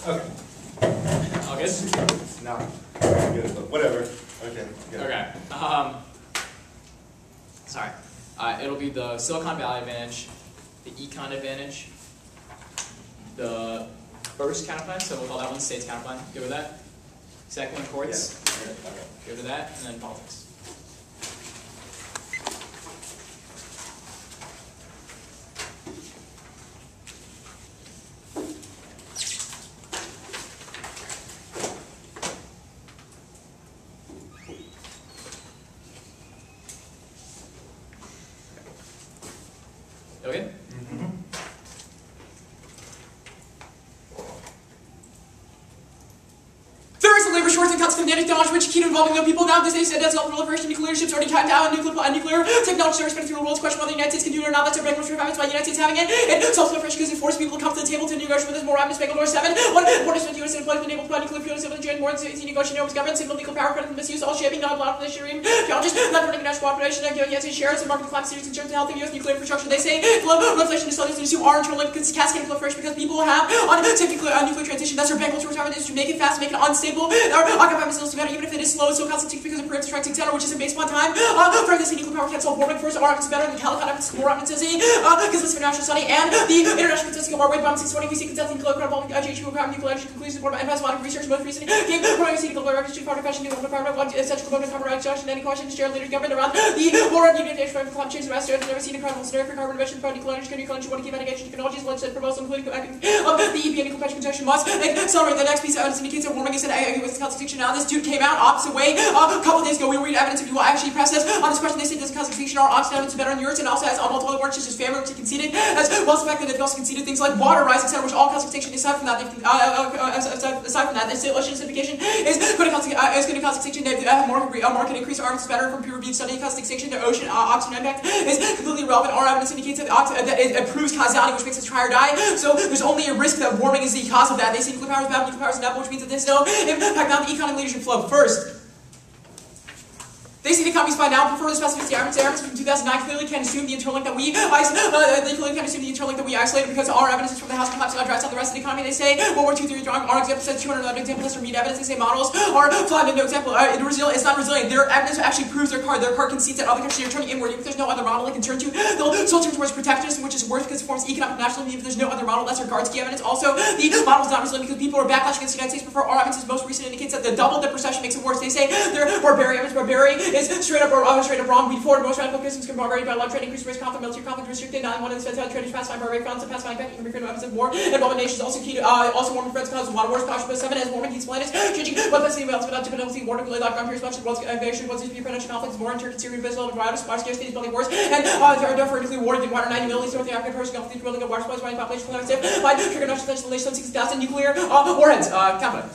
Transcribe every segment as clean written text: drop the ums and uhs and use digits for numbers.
Okay. All good? It's not good, but whatever. Okay. Good. Okay. Sorry. It'll be the Silicon Valley advantage, the econ advantage, the first counterplan, so we'll call that one states counterplan. Good with that? Second one, courts. Yeah. Okay. Good with that, and then politics. Okay? Mm-hmm. There is a labor shortage and cuts kinetic knowledge which key to involving young people now. This is said that's proliferation of nuclear ships already cut down nuclear technology are spreading through the world. Question whether the United States can do it or not. That's a break most requirements by the United States having it. And self-proliferation because it forces people to come to the table to negotiate with us. More Rapid Bangalore 7. One is with U.S. employment enabled by nuclear fuel civil engineering more than 18 negotiating over government, signal legal power, credit, misuse, all shaping, not allowed for the regime. Challenges, not running international cooperation, and giving yes, shares and market climate serious concerns to health of U.S. nuclear infrastructure. They say global inflation is studies to our internal cascading proliferation because people have on safe nuclear transition. That's our bank culture retirement is to make it fast, make it unstable. Our occupy missiles to matter even if it is slow, so constant because of preemptive strikes, etc., which isn't based upon time. For this, nuclear power can't solve warming. First, our evidence is better than Calicut evidence, more evidence is because it's international study, and the international consensus of our way bomb 620, we see consensus in nuclear involving GHU, nuclear energy conclusions, board by advanced research, most recent game, growing see nuclear records, part of question, nuclear power, essential component, carbon dioxide, any questions, share leaders, government around the war of United Nations for climate change, the rest of never seen a credible scenario for carbon emission, for nuclear energy, nuclear energy, one key mitigation technologies, legislative proposal, including the EPA nuclear pension consortium must accelerate. The next piece of evidence indicates that warming is an constitution. Now, this dude came out opposite way a couple days ago. We read evidence if you will actually press this on this question. They say does constitution or opposite evidence better on yours, and also has multiple other words such as family, which he conceded, as well as the fact that they've also conceded things like water rise, etc., which all constitution aside from that, this simplification is going to cause extinction. Market increase arms is better from peer-reviewed study. Cause extinction to ocean oxygen impact is completely irrelevant. Our evidence indicates that it proves causality, which makes us try or die. So there's only a risk that warming is the cause of that. They say nuclear power is bad, nuclear power is inevitable, which means that there's no impact on the economic leadership flow. First, they say the companies by now prefer the specificity arguments from 2009 clearly can assume the internal link that we isolated because our evidence is from the House collapse and drives out the rest of the economy. They say World War II theory drawing. Our example says 211 examples from meat evidence. They say models are flawed. No example. It's not resilient. Their evidence actually proves their card. Their card concedes that other countries are turning inward. If there's no other model they can turn to, they'll still turn towards protectionism, which is worse because it forms economic nationalism. If there's no other model, that's our guards key evidence. Also, the model is not resilient because people are backlash against the United States. Prefer our evidence. Most recent indicates that the double dip recession makes it worse. They say their barbarian evidence. Barbarian is straight up wrong. Before most radical criticisms can barbarian by love trade, increased risk, conflict, military conflict, restricted, not one of the specified traders pacifying barbarian funds and pacifying back, freedom of weapons of war, and involving nations also key to warming friends causes a lot of wars. Caution plus 7 as warming heats planets, changing weapons, else, but not dependency, war, nuclear lock, ground periods, much world's aviation, what's the potential conflicts, war in Turkey, Syria, Venezuela, virus, scarcity, building wars, and for nuclear war, the water 90 Middle East, North Africa, Persian Gulf, building of water supplies, running population, climate by trigger national legislation, 60,000 nuclear warheads. Capital.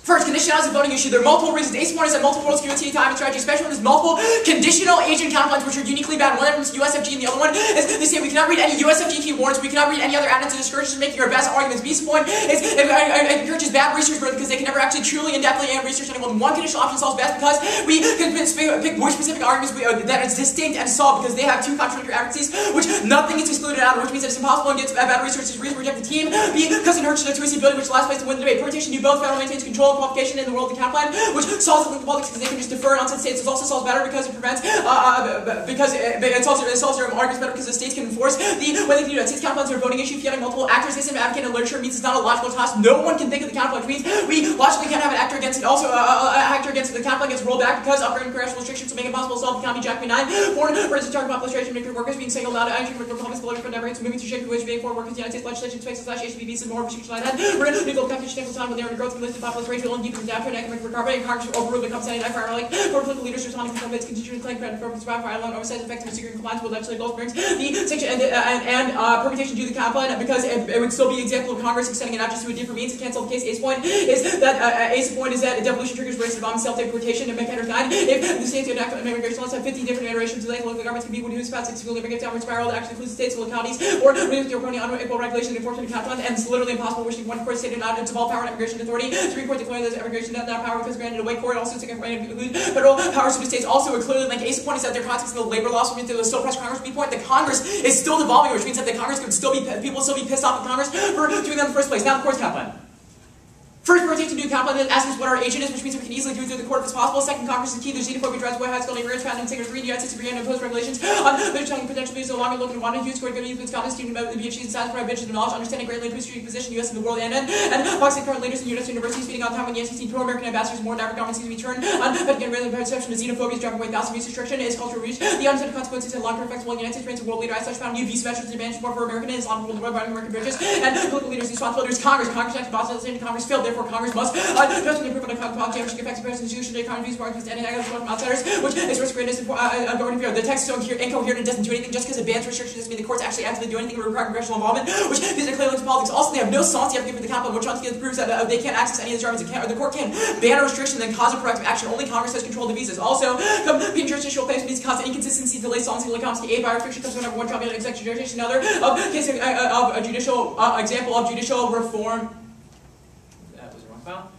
First, conditionality is a voting issue. There are multiple reasons. Ace-1 is that multiple worlds security time and strategy, especially when there's multiple conditional agent counterplans which are uniquely bad. One of them is USFG and the other one is they say we cannot read any USFG key warrants, we cannot read any other add-ins and discourages making our best arguments. B's point is it encourages bad research because they can never actually truly in-depthly research anyone. One conditional option solves best because we can pick more specific arguments that is distinct and solved because they have two contradictory accuracies, which nothing is excluded out of, which means that it's impossible and gets bad research is reason to reject the team. B, because it hurts the 2AC ability, which last place to win the debate. Permutation do both. Federal maintains control and qualification in the world. Plan, which solves the politics because they can just defer it onto the states. It also solves better because it prevents, because it solves their arguments better because the states can enforce the way they can do that. States counterplans are a voting issue. If you have multiple actors, they advocate in literature means it's not a logical task. No one can think of the counterplan, which means we logically can't have an actor against it. Also, actor against it. The counterplan gets rolled back because upgrading congressional restrictions will make it impossible to solve the economy. Jack 9. Foreign versus target population, migrant workers being singled out. Entry with Republicans, political never moving to shape the wage being foreign workers. The United States legislation spaces HBBs and more restrictions like that. We're going to legal competition time when they're in growth of the population rate will deepen down to an economic recovery and Congress overruled the Company primarily for political leaders responding to its constituent claim credit for survival for alone oversight effective and secret compliance with legislative goals brings the sanction and permutation due to the counterplan because it would still be an example of Congress extending it not just to a different means to cancel the case. Ace point is that devolution triggers race bomb self-deportation and McHenry 9. If the states enact immigration laws have 50 different iterations of local governments can be who's fast and school immigrants downward spiral that actually includes states and localities or with the Oconee unequal regulation and enforcement of counterplan, and it's literally impossible wishing one court state not to all power and immigration authority. Supreme Court declaring that immigration not power because granted away court also to include federal powers of the states. Also, clearly, like Ace point is that their context of the labor laws will still press Congress. B point, the Congress is still devolving, which means that the Congress could still be people will still be pissed off at Congress for doing that in the first place. Now, the court's counterplan. First, we're taking to do the complaint that asks us what our agent is, which means we can easily do it through the court if it's possible. Second, Congress is key. There's xenophobia drives away high school neighborhoods, found in Singer 3, the United States and impose regulations on telling potential views no longer looking to want to use court good influence comments student about the BHC's size for ambition and knowledge, understanding greatly the strategic position U.S. in the world and boxing current leaders in U.S. universities speaking on time when the NCC pro-American ambassadors more than ever government sees to return on but again really the perception of xenophobia is driving away thousands of views restriction is cultural reach. The unintended consequences and long-term effects while the United States remains a world leader as such found new views measures to advantage more for American and Islamic world by American bridges and political leaders responsible leaders Congress acted Boston Congress failed, therefore Congress must just improve on the policy of effects of institution the economy views markets and negative from outsiders, which is risk greatness and going to fear. The text is so incoherent and doesn't do anything just because it bans restrictions doesn't mean the courts actually actively do anything or require congressional involvement, which these are clearly politics. Also, they have no science you have to give for the complaint, which proves that they can't access any of the documents. The court can't ban a restriction and then cause a corrective action. Only Congress has control of the visas. Also, being jurisdictional claims means cause inconsistency, delay, solvency, legality, aid by restriction comes whenever one trial executive jurisdiction, another case of a judicial example of judicial reform. That was the wrong file.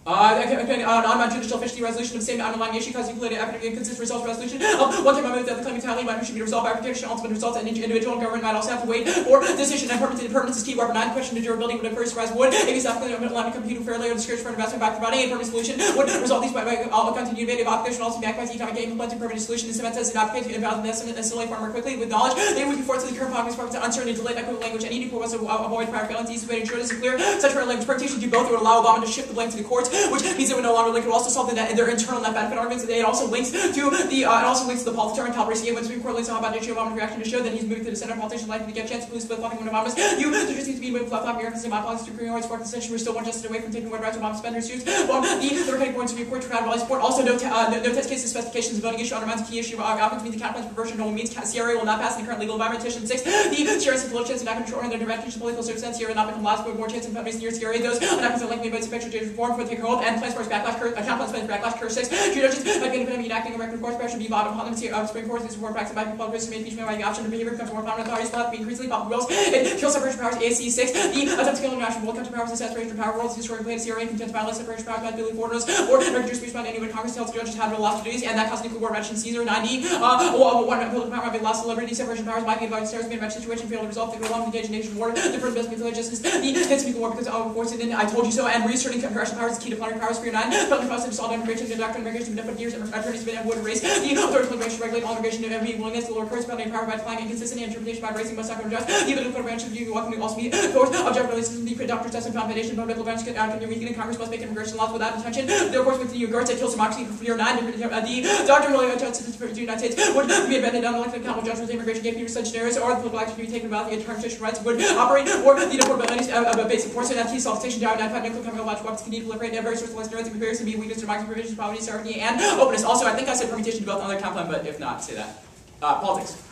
On judicial efficiency resolution of the same underlying issue causing equally evidently inconsistent results resolution. One time I moved that the claim entirely might should be resolved by application. Ultimate results and individual government might also have to wait for decision and permanence is key. Wherever 9 question to durability would occur rise would if he's applicable to allowing compute fairly or discourage for investment by providing a permanent solution would resolve these by all continued innovative application also be acted by economic gain implementing permanent solution. This event says an application invalid and still far more quickly with knowledge. They would be forced to the current Congress to uncertain and delayed equitable language and any was to avoid prior failings. Easy way to ensure this is clear. Such language interpretation do both would allow Obama to shift the blame to the courts, which means it would no longer link. It would also solve their internal net benefit arguments. It also links to the politics and calibration. When the Supreme Court lays out about the issue of Obama's reaction to show that he's moving to the center. Politicians likely to get a chance to lose split flopping when Obama's you there just needs to be moving flip flop Americans in my policy Supreme Court's court decision. We're still one justice away from taking one right to Obama's spender suits. Well, the Democratic Board Supreme Court to crowd rally support. Also, no test cases specifications of voting issue undermines a key issue of outcomes means the counterpoint perversion no means CRA will not pass in the current legal environment. Petition 6. The CRA has a political chance of not controlling their direct political service and CRA not become laws but more chance of companies near CRA. Those are not concerned likely about sufficient reform for take hold and plans for its backlash curve 6. Two judges might be independent enacting a record course pressure be allowed upon them to Supreme Court. This is more practiced by people who may impeachment by the option of behavior becomes more prominent authorities will have to be increasingly public wills. It kills separation of powers. 2AC-6. The attempt to kill international world comes to powers and separation of power worlds. Historically, the CRA contends violence separation of powers by Billy Fordnos or regular speech by anyone Congress tells judges how to lost duties and that caused nuclear war mentioned Caesar 90. One political power might be lost liberty. Separation of powers might be involved in terrorism in a situation failed to resolve the long engaged nation war. The first best mutual justice. The hits nuclear war because of force and I told you so and reasserting congressional powers is key to plenary powers for your 9. Felony process to solve immigration and doctrine immigration for years attorneys have been avoided race. The authority of immigration regulate all immigration and be willingness to lower courts felony power by applying inconsistent interpretation by raising must not go just. The political branch of you welcome to also be force object releases the doctor's test and foundation but medical branch can weaken Congress must make immigration laws without intention. The course with the guards that kills democracy for fear 9. The doctor really justice for the United States would be abandoned on elected accountable judgments immigration gave people such scenarios or the political action to be taken about the interpretation rights would operate or the deportabilities of a basic force and that key solicitation down 9 nuclear chemical biological weapons can proliferate and various sorts of nerds and comparison be weakness democracy provisions poverty sovereignty and openness. Also, I think I said permutation to both on their complaint, but if not, say that. Politics.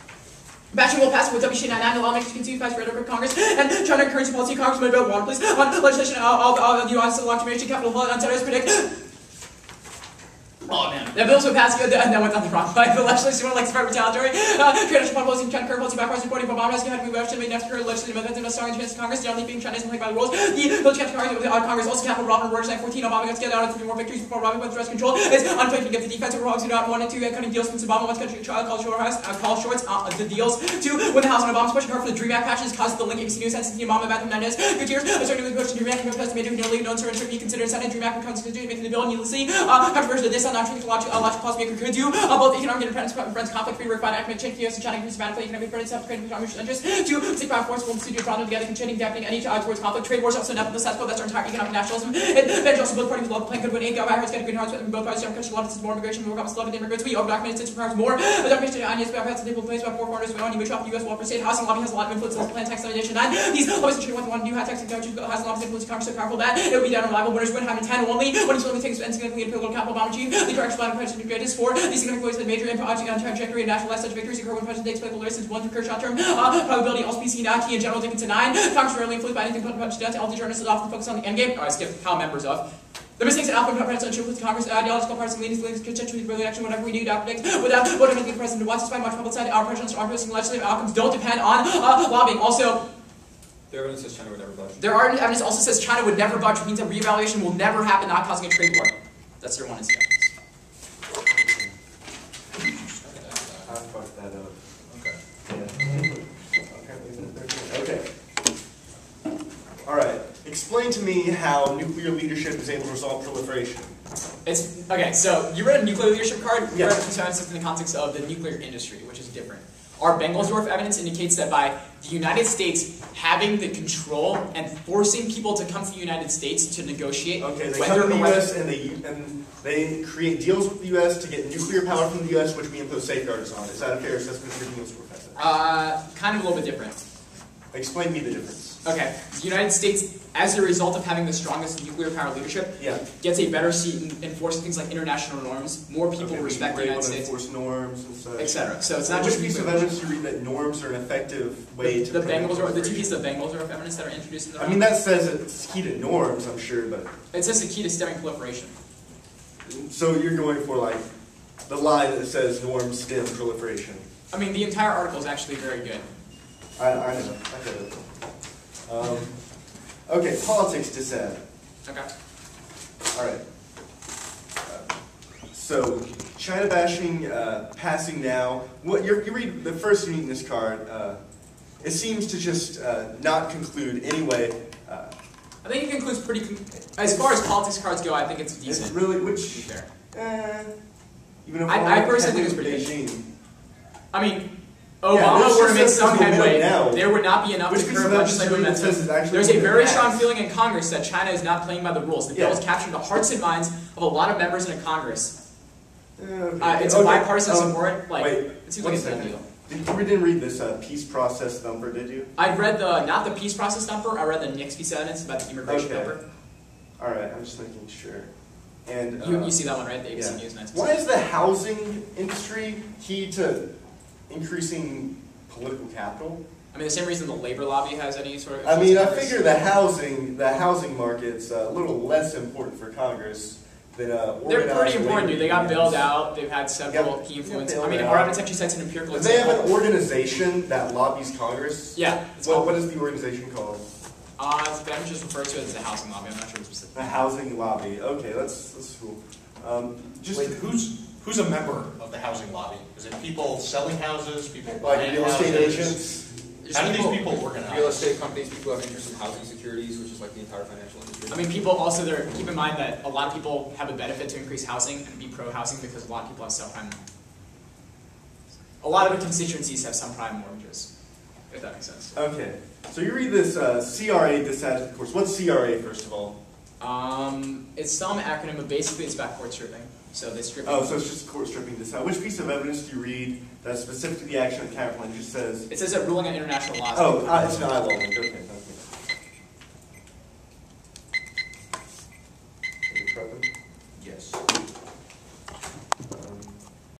Batching will pass with WC99 allow makers to continue to pass for Congress and China currency policy. Congress may vote water, please. On legislation of the U.S. Electric Capital Flood on Saturdays predict. Oh man, that bill's been passed and that went down the wrong way. The legislation like spread retaliatory. Traditional public policy, China current policy backwards reporting from Obama has had to move action made next current legislative events and a strong chance of Congress generally being China isn't played by the rules. The bill chapter Congress also capital Robin Reuters at 14. Obama gets together on 3 more victories before Robin went stress control. It's unfair to give the defensive wrongs who don't want to cutting deals since Obama wants country trial call shorts the deals. 2. When the House and Obama's pushing hard for the Dream Act patches caused the link ABC News sense to the Obama about the Menendez. Good years. Certainly the push to Dream Act has made it nearly known to be considered Senate Dream Act becomes constituted making the bill needlessly controversial. This on non-truthful logical policymaker could do both economic independence friends conflict free refined act change US and China systematically economic friends self-creating economic interests. 2. Stick by forceful studio drawn together contending dampening any towards conflict. Trade wars also inevitable that's our entire economic nationalism. And bench also both parties love the plan good when ain't got viruses getting green hearts with both parties don't catch a lot of more immigration more comes love immigrants we over documented since requires more but documentation on yes by table place by 4 foreigners when only which off the US welfare state housing lobby has a lot of influence on the plan tax legislation 9. These lobbies should want new high tax countries has a lot of influence Congress so powerful that it would be down reliable winners would have 10 only when it's only takes significantly to political capital bomb chief the correction plan president to greatest 4. These significant voice had major impact on trajectory of national such victories occur when president takes political races 1 through Kershaw term probability also be seen key in general Dickinson 9. Congress rarely influenced by anything but death all the journalists often focus on the end game. I skip how members of the mistakes that often presidential with Congress ideological partisan leanings constitutionally really action whatever we do to predict without what the president wants despite much public side our presidents are posting legislative outcomes don't depend on lobbying. Also their evidence says China would never budge. Their evidence also says China would never budge, which means that reevaluation will never happen, not causing a trade war. That's their one instance. I fucked that up. Okay. Yeah. Okay. All right. explain to me how nuclear leadership is able to resolve proliferation. It's okay. So you read a nuclear leadership card. You Yeah. read it in the context of the nuclear industry, which is different. Our Bengelsdorf evidence indicates that by the United States having the control and forcing people to come to the United States to negotiate. Okay, they come to the U.S. and they create deals with the U.S. to get nuclear power from the U.S., which we impose safeguards on. Is that a fair assessment of your Bengelsdorf evidence? Kind of a little bit different. Explain me the difference. Okay, the United States, as a result of having the strongest nuclear power leadership, Yeah. gets a better seat in enforcing things like international norms. More people respect the United States, enforce norms and such, etc. So it's not which just piece of evidence do you read that norms are an effective way to the two proliferation? pieces of Bengelsdorf evidence that are introduced in the I mean, that says it's key to norms, I'm sure, but it says the key to stemming proliferation. so you're going for like the line that says norms stem proliferation. I mean, the entire article is actually very good. I know, I get it. Okay, politics dissent. Okay. All right. So, China bashing, passing now. What you read the first uniqueness card. It seems to just not conclude anyway. I think it concludes pretty. As far as politics cards go, I think it's decent. It's really to be which. fair. Even if I personally think it's pretty good. Beijing. I mean, Obama were to make some headway. Now. There would not be enough to curb legislative momentum. There's a very strong feeling in Congress that China is not playing by the rules. The bill has captured the hearts and minds of a lot of members in Congress. It's a bipartisan support. Like, wait, it seems like it's a done deal. You didn't read this peace process thumper, did you? I read not the peace process thumper. I read the next piece of evidence about the immigration thumper. All right, I'm just making sure. And you see that one, right? The ABC News 9. Why is the housing industry key to increasing political capital? I mean, the same reason the labor lobby has any sort of. I mean, I figure the housing market's a little less important for Congress than they're pretty important, dude. They got bailed out. They've had several key influences. I mean, our evidence actually cites an empirical Do example. they have an organization that lobbies Congress? Yeah. What is the organization called? The evidence just refers to it as the housing lobby. I'm not sure the specific. The housing lobby. Okay, that's cool. Wait, who's a member of the housing lobby? Is it people selling houses, people like buying real estate houses? agents? How do these people organize? Real estate companies, people who have interest in housing securities, which is like the entire financial industry. I mean, people also keep in mind that a lot of people have a benefit to increase housing and be pro-housing because a lot of people have subprime. A lot of the constituencies have subprime mortgages, if that makes sense. Okay, so you read this CRA dissent course. What's CRA, first of all? It's some acronym, but basically it's about court stripping. So they strip. Oh, so it's just court stripping dissent. Which piece of evidence do you read that's specific to the action of counterpoint? It just says. It says that ruling on international laws. Oh, it's an I law link. Okay.